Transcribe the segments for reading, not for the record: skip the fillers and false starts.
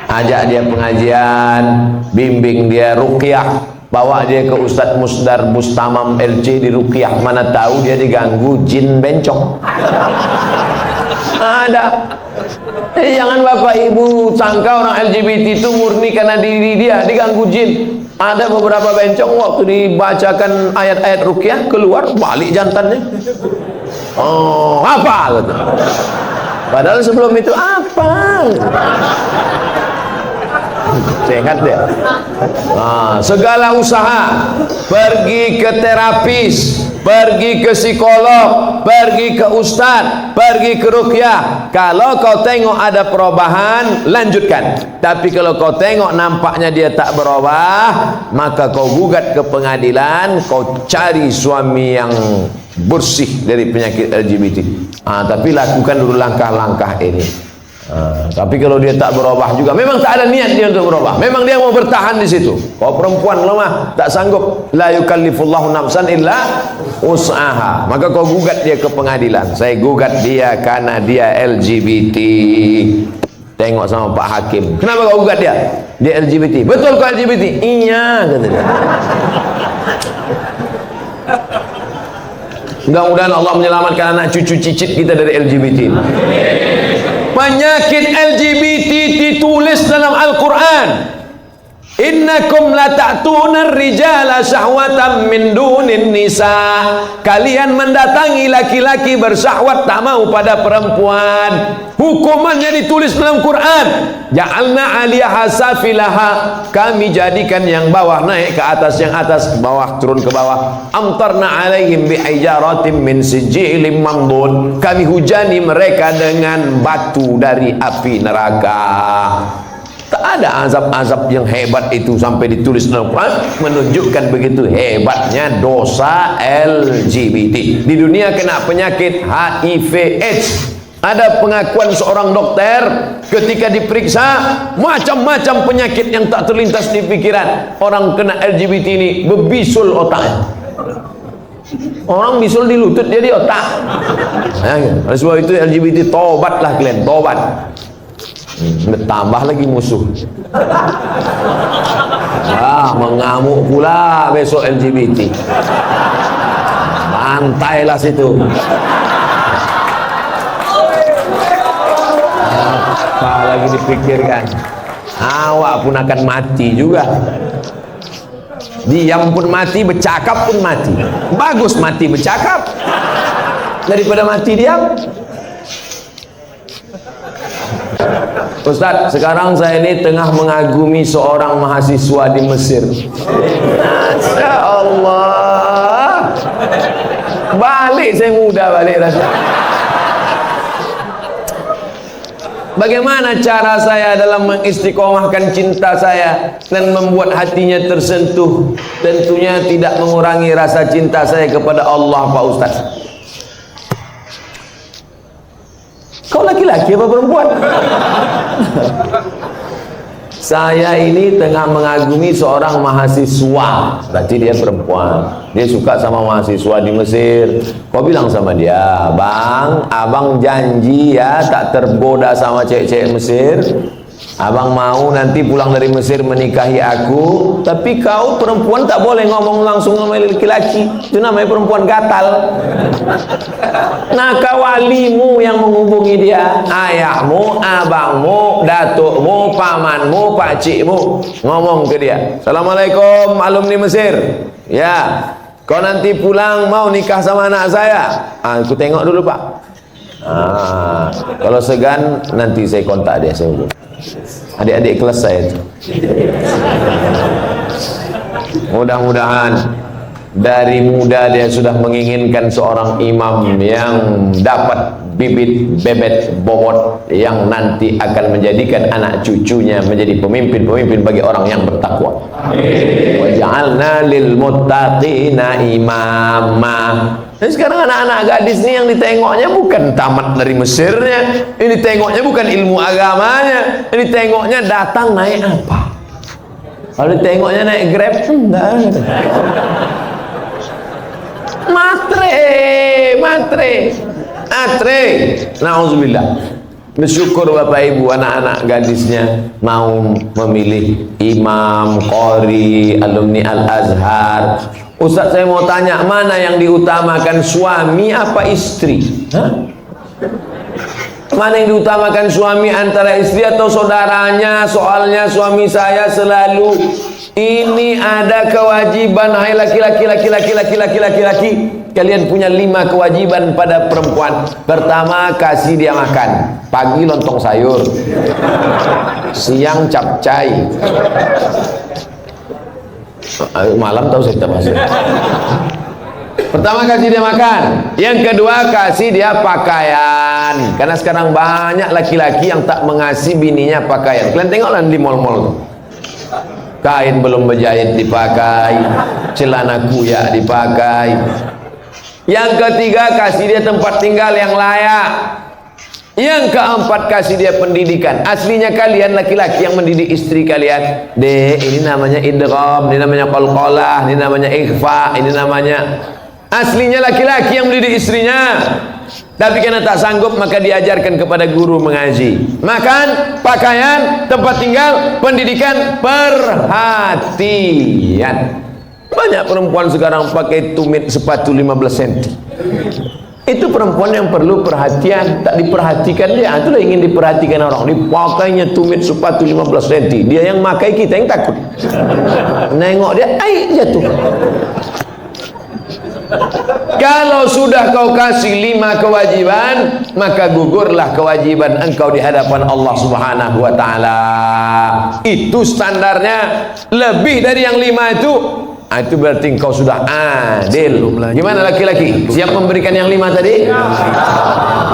ajak dia pengajian, bimbing dia ruqyah, bawa dia ke Ustadz Musdar Bustamam LC di ruqyah, mana tahu dia diganggu jin bencong. Ada. Jangan bapak ibu sangka orang LGBT itu murni karena diri dia diganggu jin. Ada beberapa bencong waktu dibacakan ayat-ayat ruqyah keluar balik jantannya. Oh, apa gitu. Padahal sebelum itu apa? Sehat dia. Segala usaha, pergi ke terapis, pergi ke psikolog, pergi ke ustadz, pergi ke ruqyah. Kalau kau tengok ada perubahan, lanjutkan. Tapi kalau kau tengok nampaknya dia tak berubah, maka kau gugat ke pengadilan, kau cari suami yang bersih dari penyakit LGBT. Tapi lakukan dulu langkah-langkah ini. Tapi kalau dia tak berubah juga, memang tak ada niat dia untuk berubah, memang dia mau bertahan di situ. Kalau perempuan lemah, tak sanggup, la yukallifullahu nafsan illa usaha, maka kau gugat dia ke pengadilan. Saya gugat dia karena dia LGBT. Tengok sama Pak Hakim, kenapa kau gugat dia? Dia LGBT. Betul kau LGBT? Iya, kata dia. Mudah-mudahan Allah menyelamatkan anak cucu cicit kita dari LGBT. Penyakit LGBT ditulis dalam Al-Quran. Innakum la ta'tuna ar-rijala syahwatan min dunin nisa. Kalian mendatangi laki-laki bersyahwat tak mau pada perempuan. Hukumannya ditulis dalam Quran. Ja'alna 'aliyaha safilaha. Kami jadikan yang bawah naik ke atas, yang atas ke bawah turun ke bawah. Amtarna 'alaihim bihijaratin min sijilin mamdud. Kami hujani mereka dengan batu dari api neraka. Tak ada azab-azab yang hebat itu sampai ditulis dalam Quran, menunjukkan begitu hebatnya dosa LGBT. Di dunia kena penyakit HIV AIDS. Ada pengakuan seorang dokter ketika diperiksa, macam-macam penyakit yang tak terlintas di pikiran. Orang kena LGBT ini berbisul otaknya. Orang bisul di lutut, dia di otak. Oleh sebab itu LGBT, tobatlah kalian, tobat. Bertambah lagi musuh. Mengamuk pula besok LGBT. Bantailah situ. Apa lagi dipikirkan? Awak pun akan mati juga. Diam pun mati, bercakap pun mati. Bagus mati bercakap daripada mati diam. Ustaz, sekarang saya ini tengah mengagumi seorang mahasiswa di Mesir. Masya Allah. Balik saya muda balik rasa. Bagaimana cara saya dalam mengistiqomahkan cinta saya dan membuat hatinya tersentuh? Tentunya tidak mengurangi rasa cinta saya kepada Allah, Pak Ustaz. Kau laki-laki apa perempuan? Saya ini tengah mengagumi seorang mahasiswa. Berarti dia perempuan. Dia suka sama mahasiswa di Mesir. Kau bilang sama dia, Bang, abang janji ya tak tergoda sama cewek-cewek Mesir. Abang mau nanti pulang dari Mesir menikahi aku. Tapi kau perempuan tak boleh ngomong langsung sama laki-laki. Itu namanya perempuan gatal. Nah, walimu yang menghubungi dia, ayahmu, abangmu, datukmu, pamanmu, pakcikmu, ngomong ke dia, Assalamualaikum alumni Mesir. Ya, kau nanti pulang mau nikah sama anak saya. Aku tengok dulu Pak. Kalau segan nanti saya kontak dia, saya hubung. Adik-adik kelas saya itu. Mudah-mudahan dari muda dia sudah menginginkan seorang imam yang dapat bibit bebet bobot yang nanti akan menjadikan anak cucunya menjadi pemimpin-pemimpin bagi orang yang bertakwa. Wa ja'alna lil muttaqina imama. Dan sekarang anak-anak gadis ini yang ditengoknya bukan tamat dari Mesirnya, ini tengoknya bukan ilmu agamanya, ini tengoknya datang naik apa. Kalau ditengoknya naik Grab, enggak ada. Matre, na'udzubillah. Bersyukur Bapak Ibu, anak-anak gadisnya mau memilih imam, qori, alumni Al-Azhar. Ustaz, saya mau tanya, mana yang diutamakan, suami apa istri? Hah? Mana yang diutamakan, suami antara istri atau saudaranya? Soalnya suami saya selalu ini ada kewajiban. Hai laki-laki, laki-laki, kalian punya 5 kewajiban pada perempuan. Pertama, kasih dia makan. Pagi lontong sayur, siang capcay, malam tahu saya masih. Pertama, kasih dia makan. Yang kedua, kasih dia pakaian. Karena sekarang banyak laki-laki yang tak mengasihi bininya pakaian. Kalian tengoklah di mall-mall, kain belum berjahit dipakai, celana kuyak dipakai. Yang ketiga, kasih dia tempat tinggal yang layak. Yang keempat, kasih dia pendidikan. Aslinya kalian laki-laki yang mendidik istri kalian. Dek, ini namanya idgham, ini namanya qalqalah, ini namanya ikhfa, ini namanya. Aslinya laki-laki yang mendidik istrinya. Tapi karena tak sanggup, maka diajarkan kepada guru mengaji. Makan, pakaian, tempat tinggal, pendidikan, perhatian. Banyak perempuan sekarang pakai tumit sepatu 15 cm. Itu perempuan yang perlu perhatian, tak diperhatikan dia. Itulah ingin diperhatikan orang. Dipakainya tumit sepatu 15 cm. Dia yang makai, kita yang takut. Nengok dia, ai jatuh. Kalau sudah kau kasih 5 kewajiban, maka gugurlah kewajiban engkau di hadapan Allah Subhanahu wa taala. Itu standarnya. Lebih dari yang 5 itu berarti engkau sudah adil. Gimana laki-laki? Siap memberikan yang 5 tadi?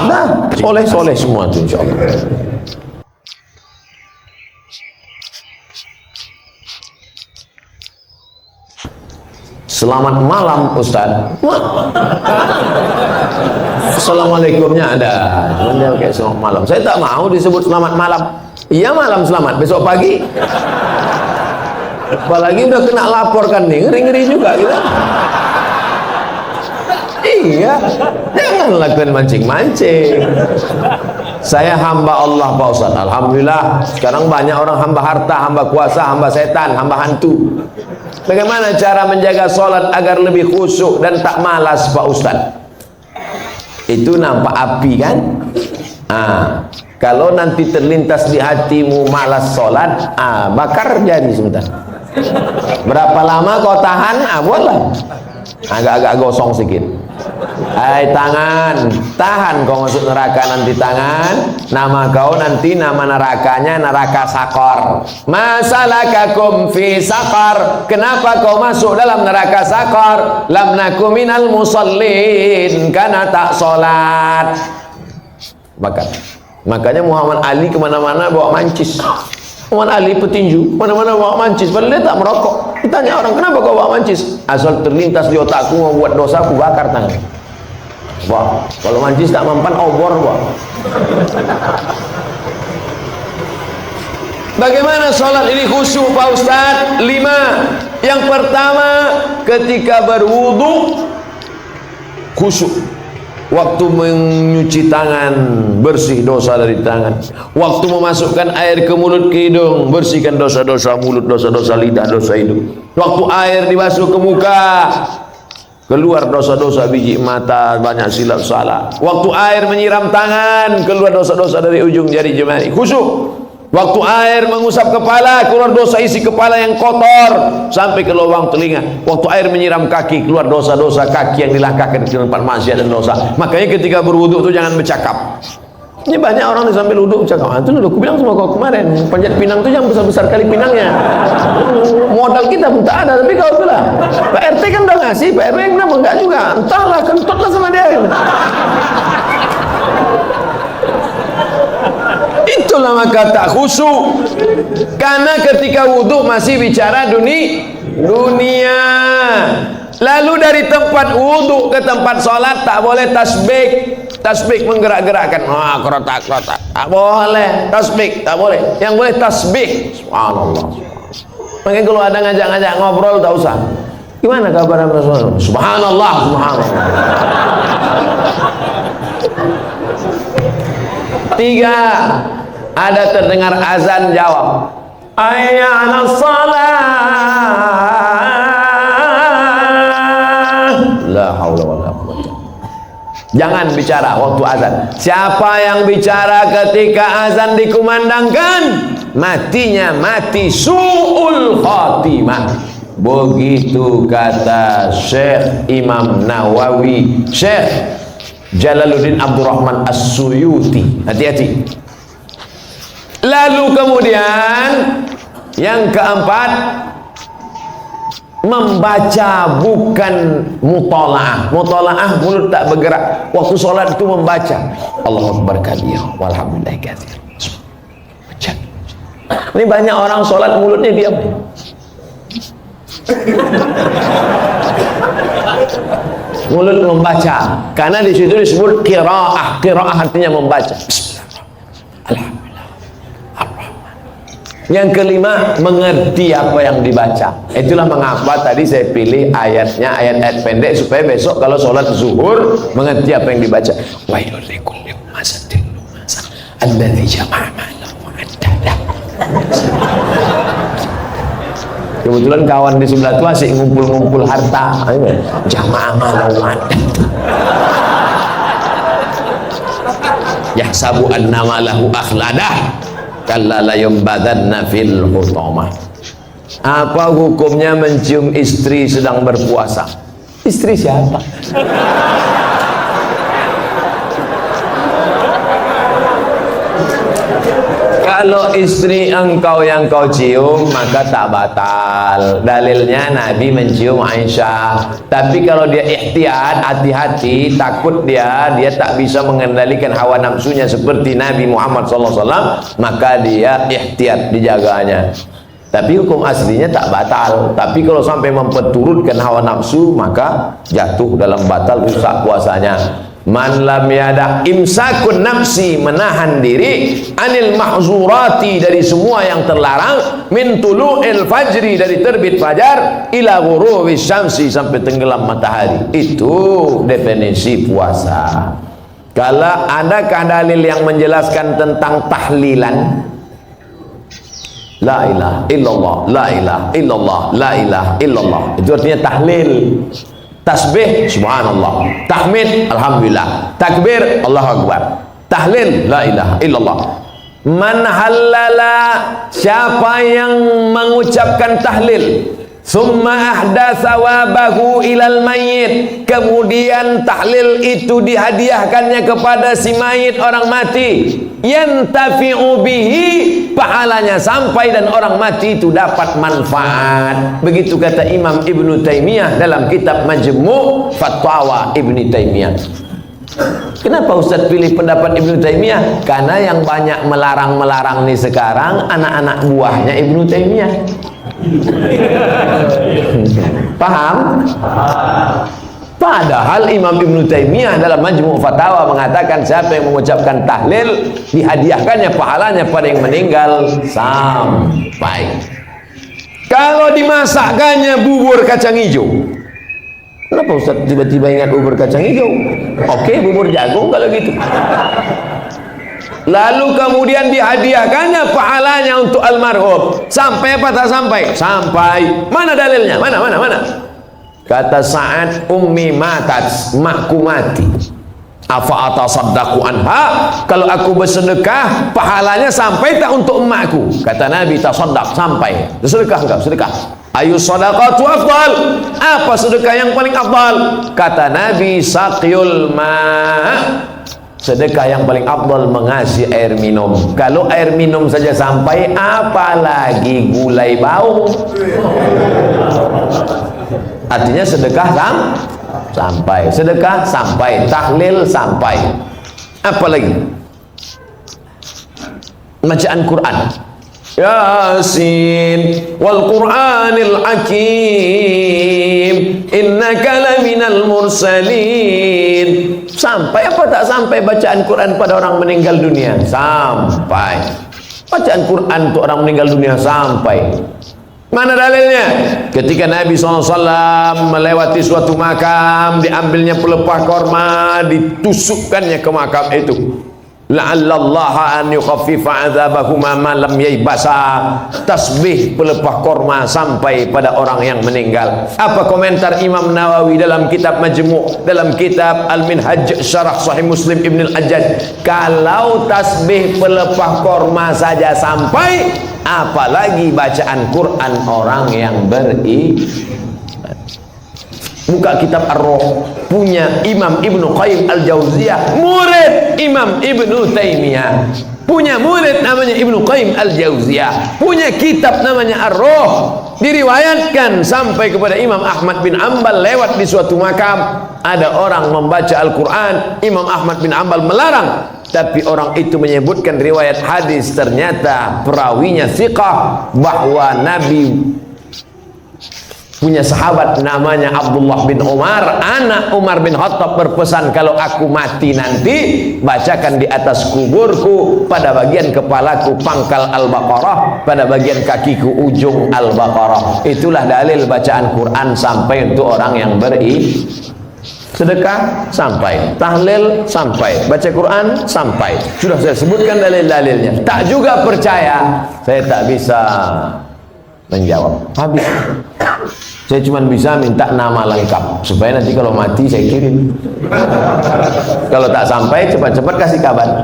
Nah, soleh-soleh semua itu insyaallah. Selamat malam Ustaz. Assalamualaikumnya ada. Cuman dia kayak selamat malam. Saya tak mau disebut selamat malam. Iya malam selamat, besok pagi. Apalagi udah kena laporkan nih, ngeri-ngeri juga gitu. Iya, jangan lakukan mancing-mancing. Saya hamba Allah Pak Ustaz. Alhamdulillah, sekarang banyak orang hamba harta, hamba kuasa, hamba setan, hamba hantu. Bagaimana cara menjaga sholat agar lebih khusyuk dan tak malas Pak Ustaz? Itu nampak api kan? Kalau nanti terlintas di hatimu malas sholat, bakar jadi sebentar. Berapa lama kau tahan? Buatlah agak-agak gosong sedikit. Hai tangan, tahan kau masuk neraka nanti tangan. Nama kau nanti nama nerakanya neraka sakor. Masalakakum fi sakor. Kenapa kau masuk dalam neraka sakor? Lam naku minal musallin, karena tak sholat. Makanya Muhammad Ali kemana-mana bawa mancis. Muhammad Ali petinju, mana-mana bawa mancis, padahal dia tak merokok. Ditanya orang, kenapa kau bawa mancis? Asal terlintas di otakku mau buat dosa, aku bakar tangan. Wah, kalau mancis tak mempan, obor wah. Bagaimana sholat ini khusyuk Pak Ustaz? 5. Yang pertama, ketika berwudu khusyuk. Waktu menyuci tangan, bersih dosa dari tangan. Waktu memasukkan air ke mulut ke hidung, bersihkan dosa-dosa mulut, dosa-dosa lidah, dosa hidung. Waktu air dibasuh ke muka, keluar dosa-dosa biji mata, banyak silap salah. Waktu air menyiram tangan, keluar dosa-dosa dari ujung jari jemari. Khusyuk. Waktu air mengusap kepala, keluar dosa isi kepala yang kotor sampai ke lubang telinga. Waktu air menyiram kaki, keluar dosa-dosa kaki yang dilangkahkan ke tempat maksiat dan dosa. Makanya ketika berwudu itu jangan bercakap. Ini banyak orang yang sambil wudhu bercakap. Itu loh, aku bilang sama kau kemarin, panjat pinang itu jangan besar-besar kali pinangnya. Modal kita pun tak ada, tapi kau bilang Pak RT kan udah ngasih, Pak RW kenapa enggak juga? Entahlah, kentutlah sama dia. Itulah maka tak khusyuk. Karena ketika wudhu masih bicara dunia. Lalu dari tempat wudhu ke tempat sholat tak boleh tasbih. Tasbih menggerak-gerakkan. Kerotak. Tak boleh. Tasbih tak boleh. Yang boleh tasbih. Subhanallah. Makanya kalau ada ngajak-ngajak ngobrol tak usah. Gimana kabar Rasulullah? Subhanallah. Tiga, ada terdengar azan, jawab hayya 'alas shalah. La haula wala quwwata. Jangan bicara waktu azan. Siapa yang bicara ketika azan dikumandangkan, matinya mati su'ul khatimah. Begitu kata Syekh Imam Nawawi, Syekh Jalaluddin Abdurrahman As-Suyuti. Hati-hati. Lalu kemudian yang keempat, membaca bukan mutalaah. Mutalaah mulut tak bergerak. Waktu sholat itu membaca Allahu Akbar kabira walhamdulillah katsir. Baca. Ini banyak orang sholat mulutnya diam. Mulut membaca, karena di situ disebut qiraah. Qiraah artinya membaca. Alhamdulillah. Yang kelima, mengerti apa yang dibaca. Itulah mengapa tadi saya pilih ayatnya, ayat-ayat pendek, supaya besok kalau sholat zuhur mengerti apa yang dibaca. Wailul likulli humazatin lumazah alladzi jama'a malahu wa addadah. Kebetulan kawan di sebelah itu asik ngumpul-ngumpul harta. Jamaah malahu wa addadah. Yahsabu anna malahu akhladah kalla la yumbadanna fil hutamah. Apa hukumnya mencium istri sedang berpuasa? Istri siapa? Kalau istri engkau yang kau cium maka tak batal. Dalilnya Nabi mencium Aisyah. Tapi kalau dia ihtiyat, hati-hati, takut dia tak bisa mengendalikan hawa nafsunya seperti Nabi Muhammad SAW, maka dia ihtiyat, dijaganya. Tapi hukum aslinya tak batal. Tapi kalau sampai memperturutkan hawa nafsu, maka jatuh dalam batal, rusak puasanya. Man lam yada imsakun nafsi, menahan diri, anil mahzurati, dari semua yang terlarang, min tulu'il fajri, dari terbit fajar, ila ghurubi syamsi, sampai tenggelam matahari. Itu definisi puasa. Kalau adakah dalil yang menjelaskan tentang tahlilan? La ilaha illallah, la ilaha illallah, la ilaha illallah. Itu artinya tahlil. Tasbih subhanallah, tahmid alhamdulillah, takbir Allahu akbar, tahlil la ilaha illallah. Man halala, siapa yang mengucapkan tahlil, summa ahdatsa wabahu ilal mayyit, kemudian tahlil itu dihadiahkannya kepada si mayit, orang mati, yantafi'u bihi, pahalanya sampai dan orang mati itu dapat manfaat. Begitu kata Imam Ibnu Taimiyah dalam kitab Majmu' Fatwa Ibnu Taimiyah. Kenapa Ustaz pilih pendapat Ibnu Taimiyah? Karena yang banyak melarang-melarang nih sekarang anak-anak buahnya Ibnu Taimiyah. Paham? Padahal Imam Ibnu Taimiyah dalam Majmu' Fatawa mengatakan siapa yang mengucapkan tahlil dihadiahkannya pahalanya pada yang meninggal sampai. Kalau dimasakkannya bubur kacang hijau, kenapa Ustaz tiba-tiba ingat bubur kacang hijau? Oke, bubur jagung kalau gitu. Lalu kemudian dihadiahkannya pahalanya untuk almarhum. Sampai apa tak sampai? Sampai. Mana dalilnya? Mana? Kata Sa'ad, ummi matat, makku mati. Afa atasaddaqu anha, kalau aku bersedekah pahalanya sampai tak untuk emakku? Kata Nabi, tasaddaq, sampai. Sedekah enggak? Sedekah. Ayu sadaqatu afdal, apa sedekah yang paling afdal? Kata Nabi, saqyul ma', sedekah yang paling afdal mengasih air minum. Kalau air minum saja sampai, apalagi gulai bau. Artinya sedekah sampai, sedekah sampai, tahlil sampai. Apa lagi? Bacaan Quran. Yasin wal Qur'anil Hakim innaka laminal mursalin. Sampai apa tak sampai bacaan Quran pada orang meninggal dunia? Sampai. Bacaan Quran untuk orang meninggal dunia sampai. Mana dalilnya? Ketika Nabi SAW melewati suatu makam, diambilnya pelepah korma, ditusukkannya ke makam itu. la'allallaha an yukhaffifa 'adzabahuma ma lam yaibasa. Tasbih pelepah korma sampai pada orang yang meninggal. Apa komentar Imam Nawawi dalam kitab Majmu', dalam kitab Al-Minhaj Syarah Sahih Muslim Ibn Al-Hajjaj? Kalau tasbih pelepah korma saja sampai, apalagi bacaan Quran orang yang buka kitab Ar-Ruh punya Imam Ibnu Qayyim Al-Jauziyah, murid Imam Ibnu Taimiyah, punya murid namanya Ibnu Qayyim Al-Jauziyah, punya kitab namanya Ar-Ruh. Diriwayatkan sampai kepada Imam Ahmad bin Ambal lewat di suatu makam, ada orang membaca Al-Quran, Imam Ahmad bin Ambal melarang, tapi orang itu menyebutkan riwayat hadis, ternyata perawinya thiqah, bahwa Nabi punya sahabat namanya Abdullah bin Umar, anak Umar bin Khattab, berpesan, kalau aku mati nanti bacakan di atas kuburku, pada bagian kepalaku pangkal Al-Baqarah, pada bagian kakiku ujung Al-Baqarah. Itulah dalil bacaan Quran sampai untuk orang yang sedekah sampai, tahlil sampai, baca Quran sampai. Sudah saya sebutkan dalil-dalilnya. Tak juga percaya, saya tak bisa menjawab, habis. Saya cuma bisa minta nama lengkap supaya nanti kalau mati saya kirim. Kalau tak sampai, cepat-cepat kasih kabar.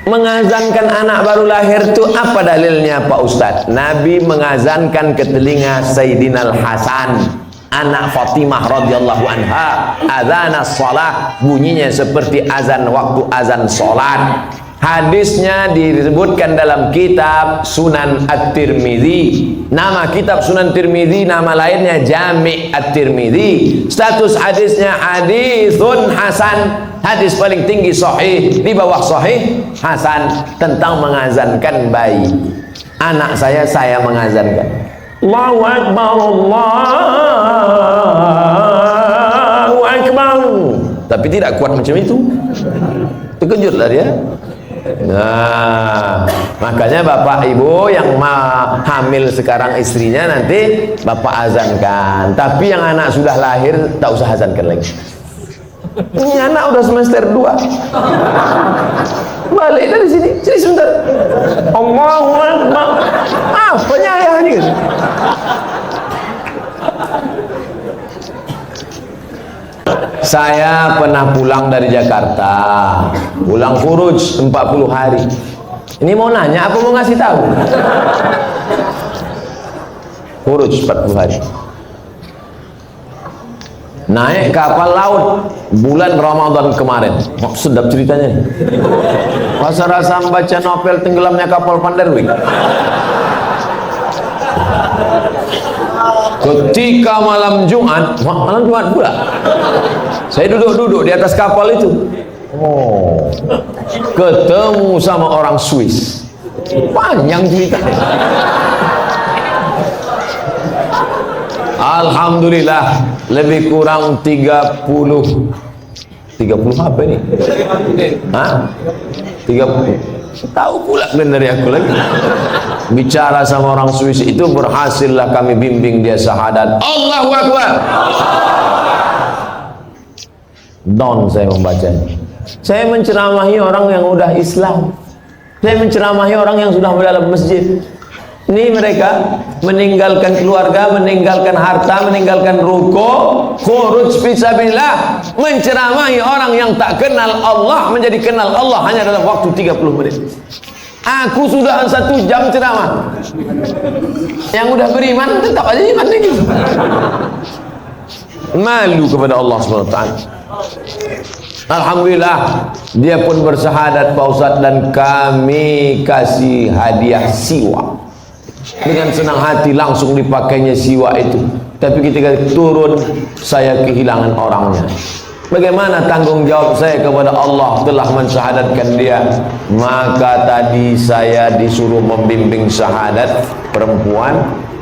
Mengazankan anak baru lahir itu apa dalilnya Pak Ustadz? Nabi mengazankan ke telinga Sayyidina Al-Hasan, anak Fatimah radhiyallahu anha, azan as-salah, bunyinya seperti azan waktu azan salat. Hadisnya disebutkan dalam kitab Sunan At-Tirmidzi. Nama kitab Sunan Tirmidzi, nama lainnya Jami' At-Tirmidzi. Status hadisnya hadisun hasan, hadis paling tinggi sahih, di bawah sahih hasan, tentang mengazankan bayi. Anak saya mengazankan, Allahu Akbar, Allahu Akbar, tapi tidak kuat macam itu. Terkejutlah dia. Nah, makanya bapak ibu yang hamil sekarang istrinya, nanti bapak azankan. Tapi yang anak sudah lahir tak usah azankan lagi. Ini anak udah semester 2. Balik dari sini sebentar. Allahu Akbar. Apa ayahnya gitu? Saya pernah pulang dari Jakarta, pulang furuj 40 hari. Ini mau nanya apa mau ngasih tahu? Furuj 40 hari. Naik kapal laut bulan Ramadan kemarin. Oh, sedap ceritanya. Rasa-rasa membaca novel tenggelamnya kapal Van der Wijk. Ketika malam Jumat pula, saya duduk di atas kapal itu. Oh, ketemu sama orang Swiss. Panjang ceritanya. Alhamdulillah, lebih kurang 30 apa ini? Hah? 30. Tahu pula dari aku lagi. Bicara sama orang Swiss itu, berhasillah kami bimbing dia syahadat. Allahu Akbar. Down saya membacanya. Saya menceramahi orang yang udah Islam. Saya menceramahi orang yang sudah berada di masjid. Ini mereka meninggalkan keluarga, meninggalkan harta, meninggalkan ruko, khuruj fisabilillah, menceramahi orang yang tak kenal Allah menjadi kenal Allah hanya dalam waktu 30 menit. Aku sudah 1 jam ceramah. Yang udah beriman tetap aja iman lagi. Malu kepada Allah SWT. Alhamdulillah, dia pun bersyahadat Pak Ustadz, dan kami kasih hadiah siwa. Dengan senang hati langsung dipakainya siwa itu. Tapi ketika turun, saya kehilangan orangnya. Bagaimana tanggung jawab saya kepada Allah telah mensyahadatkan dia? Maka tadi saya disuruh membimbing syahadat perempuan.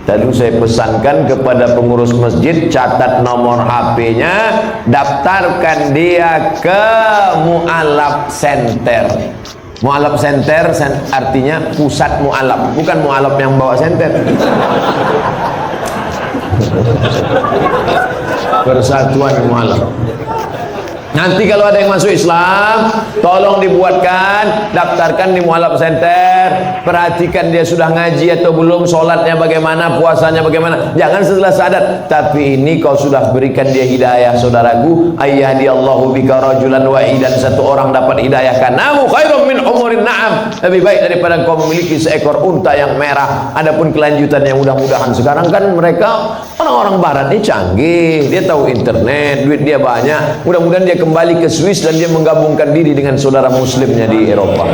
Tadi saya pesankan kepada pengurus masjid, catat nomor HP-nya, daftarkan dia ke Mu'alaf Center. Mu'alaf Center artinya pusat mu'alaf, bukan mu'alaf yang bawa senter. Persatuan Mualaf. Nanti kalau ada yang masuk Islam, tolong dibuatkan, daftarkan di Mualaf Center. Perhatikan dia sudah ngaji atau belum, sholatnya bagaimana, puasanya bagaimana. Jangan setelah sadat, tapi ini kau sudah berikan dia hidayah, saudaraku. Ayyadiyallahu bika rajulan wahidan, satu orang dapat hidayah, kanamu khairum min umurin na'am, lebih baik daripada kau memiliki seekor unta yang merah. Adapun kelanjutannya mudah-mudahan sekarang kan mereka orang-orang barat ini canggih, dia tahu internet, duit dia banyak. Mudah-mudahan dia kembali ke Swiss dan dia menggabungkan diri dengan saudara muslimnya di Eropa.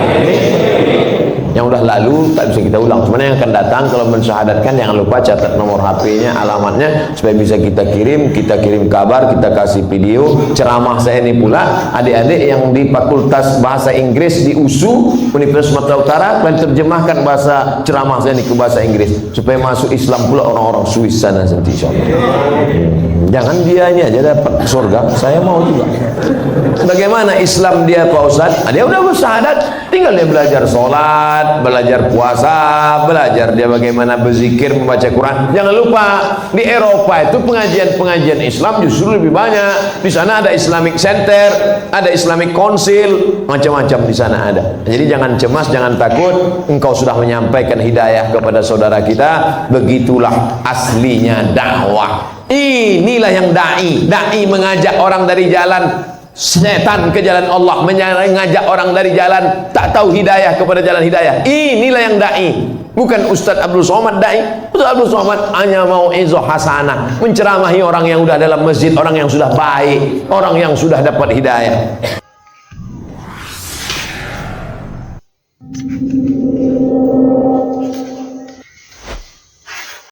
Yang udah lalu tak bisa kita ulang, cuma yang akan datang kalau mensyahadatkan jangan lupa catat nomor HP-nya, alamatnya, supaya bisa kita kirim kabar, kita kasih video ceramah saya ini pula. Adik-adik yang di Fakultas Bahasa Inggris di USU Universitas Sumatera Utara, kalian terjemahkan bahasa ceramah saya ini ke bahasa Inggris supaya masuk Islam pula orang-orang Swiss sana nanti, insyaallah. Jangan dia ini aja dapat surga, saya mau juga. Bagaimana Islam dia Pak Ustaz? Dia udah bersyahadat, tinggal dia belajar sholat, belajar puasa, belajar dia bagaimana berzikir, membaca Quran. Jangan lupa di Eropa itu pengajian-pengajian Islam justru lebih banyak. Di sana ada Islamic Center, ada Islamic Council, macam-macam di sana ada. Jadi jangan cemas, jangan takut. Engkau sudah menyampaikan hidayah kepada saudara kita. Begitulah aslinya dakwah. Inilah yang dai mengajak orang dari jalan setan ke jalan Allah, mengajak orang dari jalan tak tahu hidayah kepada jalan hidayah. Inilah yang dai, bukan Ustaz Abdul Somad dai. Ustaz Abdul Somad hanya mau izah hasanah, menceramahi orang yang sudah dalam masjid, orang yang sudah baik, orang yang sudah dapat hidayah.